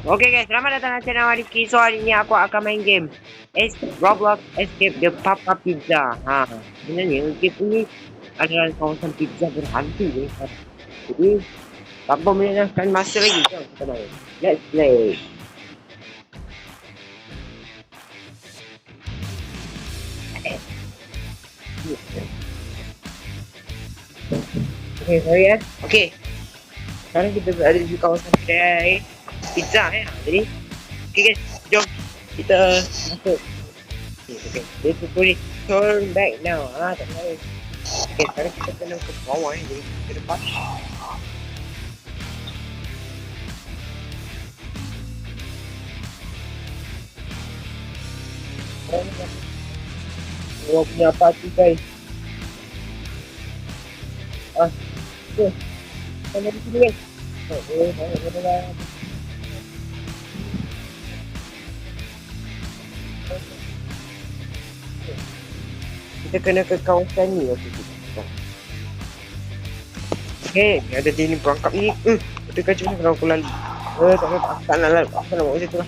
Okay guys, selamat datang di channel Rifki. So hari ni aku akan main game Roblox Escape the Papa Pizza. Sebenarnya game ni adalah kawasan pizza berhantu ni. Jadi, tanpa melengahkan masa lagi, jom kita main. Let's play. Okay, sorry ya. Okay, sekarang kita berada di kawasan kedai pizza Jadi, okay guys, jom kita masuk. Okay, dia tulis turn back now. Tak boleh. Okay, sekarang kita kena ke bawah jadi ke depan. Gua punya party guys. Okay. Kita di sini guys. Kita kena ke kawasan ni. Okay, ada dia ni perangkap ni. Betul kan macam mana aku lalu? Tak nak lalu. Aku nak buat macam tu lah.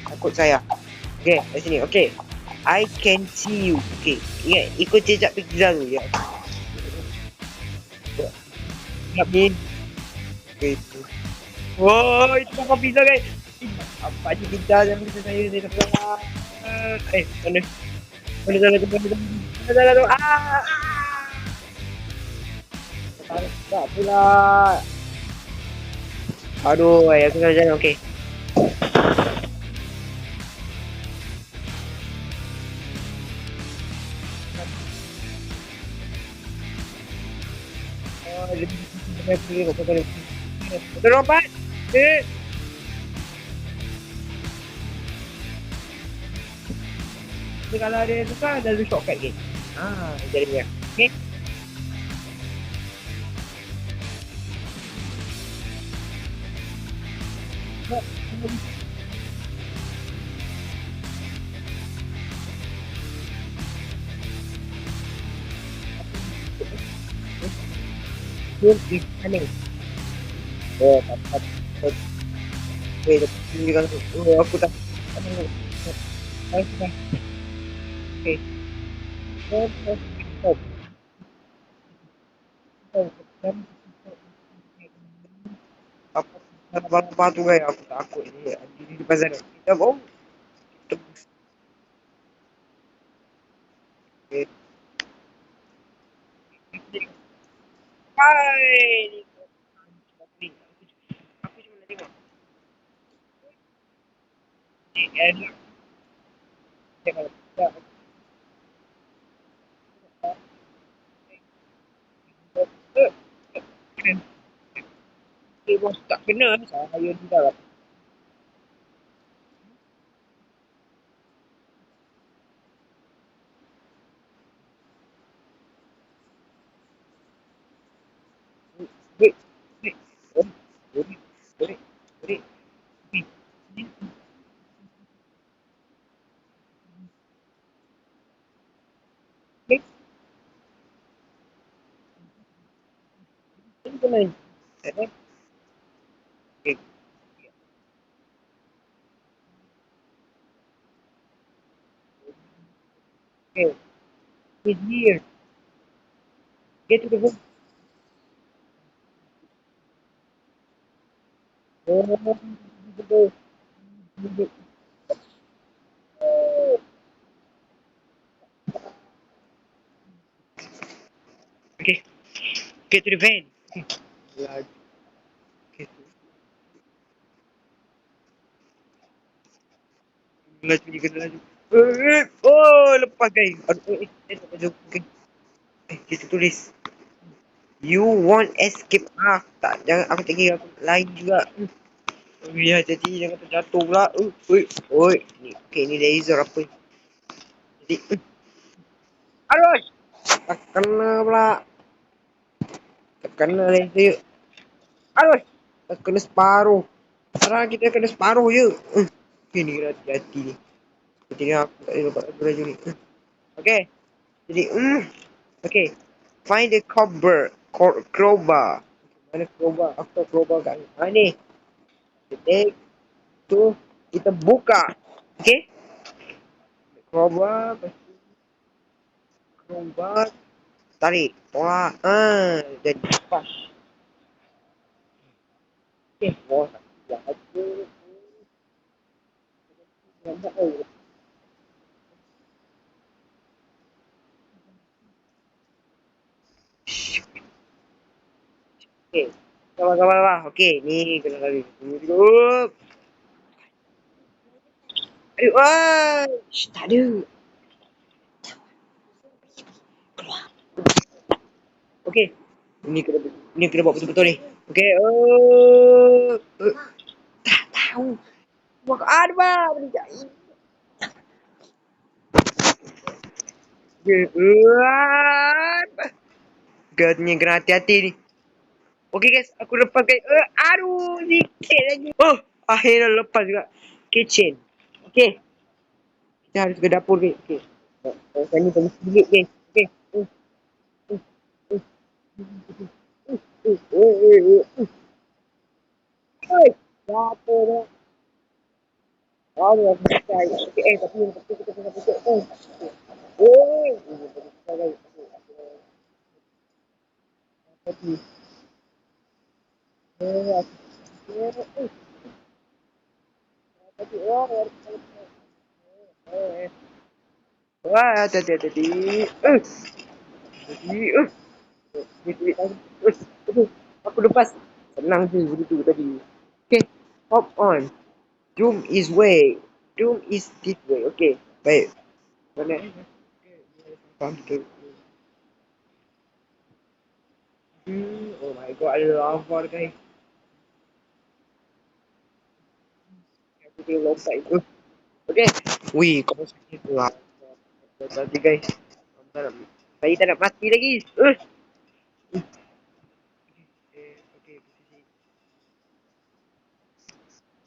Takut saya. Okay, dari sini. Okay. I can see you. Okay. Ingat, ikut jejak pizza tu ya. Ingat ni. Okay. Wow, itu apa pizza guys? Apa je pizza yang bisa saya ni tak tahu. Mana? Mana tu? Tak pula. Aduh, aku salah jalan. Okay. Terompat. Kalau ada tukar ada shortcut ke? Jadi dia. Okay. Di sana. Tak. Aku tak. Okay. Apa tu kan aku takut ni di depan sana. Kita bawa. Okay. Hai. Aku cuma nak tengok. Enak. Bos tak kena saya tidak. Wait. Okay. He's here. Get to the room. Okay. Get to the van. Okay. Laju ni kena laju. Oh, lepas guys. Aduh, tak baju. Kita tulis. You want escape. Tak. Jangan aku tak kira. Aku lain juga. Ya, jadi jangan terjatuh pula. Oi. Okay, ni laser apa ni? Jadi. Aduh. Tak kena pula. Tak kena laser. Aduh. Tak kena separuh. Sekarang kita kena separuh je. Okay, ni hati-hati ni. Seperti ni aku tak boleh dapat baju ni. Okay. Jadi, okay. Find the crowbar. Mana crowbar? Aku tahu crowbar kat ni. Ni. Take. tu kita buka. Okay? Crowbar. Crowbar. Tarik. Wah. Jadi pas. Okay. Wah. Ya, ada. Nampak oh. Okay. Kawan-kawan. Okay. Ni kena lari. Ni dulu. Aduh. Wah. Tak ada. Okay. Ini kena buat betul-betul ni. Okay. Tak tahu. Buat ada bang. Katanya kena hati-hati ni. Okay guys, aku lepas guys. Aduh, sikit lagi. Oh, akhirnya lepas juga. Kitchen. Okay, kita harus ke dapur guys. Okay. Saya ni bagi sedikit guys. Okay. Dapur dah. Aduh, aku cakap. Okay, tapi yang kita kena pujuk. Oh. Tapi. Wah, hati-hati. Aku lepas. Senang je begitu tadi. Okay, hop on. Doom is way. Doom is this way. Okay, baik. Mana? Faham betul. Oh my god, ada lava guys. Aku kena lompat itu. Okay. Wih, kau sakit tu lah. Nanti guys. Saya tak nak mati lagi. Okay.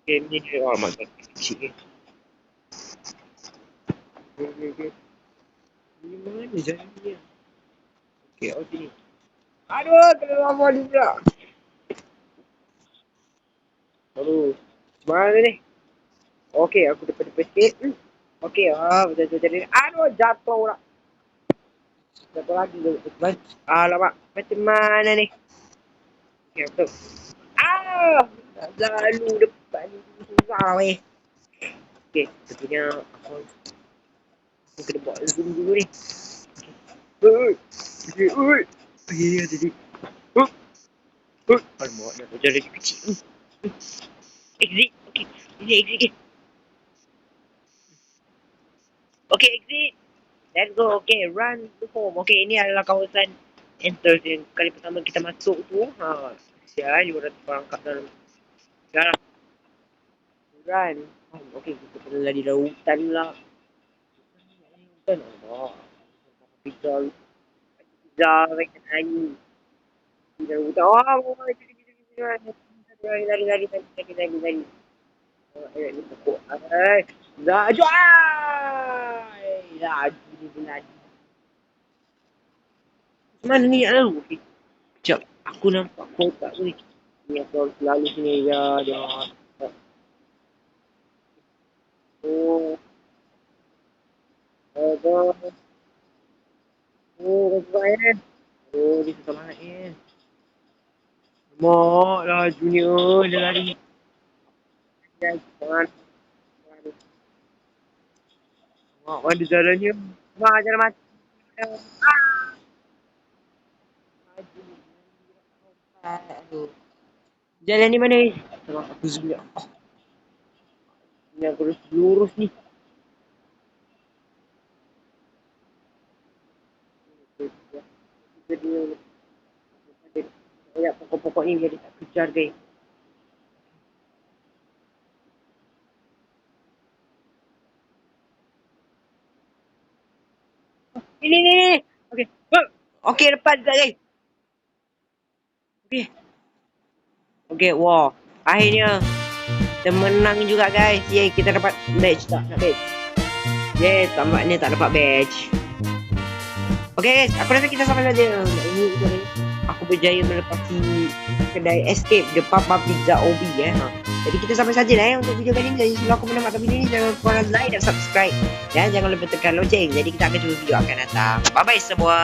Okay, ni dia. Oh my god. Kecil ni. Okay. Ni mana jalan ni? Okay, sini. Aduh, kena lama ni pula. Aduh. Mana ni? Okay, aku depan-depan sikit. Okay, betul-betul jadi. Aduh, jatuh pula. Jatuh lagi. Alamak, macam mana ni? Okay, betul. Lalu depan ni susah weh. Okay, tentunya aku kena buat zoom dulu ni. Okay. Okay, jadi. Alamak, nak macam lagi kecil. Exit. Okay, ini exit. Okay, exit. Let's go. Okay, run to home. Okay, ini adalah kawasan enter yang kali pertama kita masuk tu. Sial, you orang terperangkap dalam. Sekarang. Run. Okay, kita kena lari dalam hutan lah. Hutan Allah. Pizza. Mereka nyanyi. Dalam hutan. Lari. Ni pokok. Laju. Laju ni laju. Mana ni nak lalu? Okay. Sekejap. Aku nampak kotak ni. Ni aku selalu sini ya. Oh. Kesian. Dia susah banget ni. Mak lah Junior. Dia lari. Jangan. Mak mana jalannya. Mak jalan mati. Aduh. Jalan ni mana ni? Aku zoom je. Ni aku harus lurus ni. Banyak pokok-pokok ni biar dia tak kejar guys. Ni. Okay. Okay, depan juga guys. Okay, wow. Akhirnya kita menang juga guys. Yeay, kita dapat badge tak? Nak badge? Yeay, tampaknya tak dapat badge. Okay guys, aku rasa kita sampai saja. Ini aku berjaya melepasi kedai escape The Papa Pizza Obi . Jadi kita sampai saja lah untuk video kali ini. Jadi sebelum aku menamatkan video ini, jangan lupa like dan subscribe. Dan jangan lupa tekan lonceng. Jadi kita akan jumpa video akan datang. Bye-bye semua.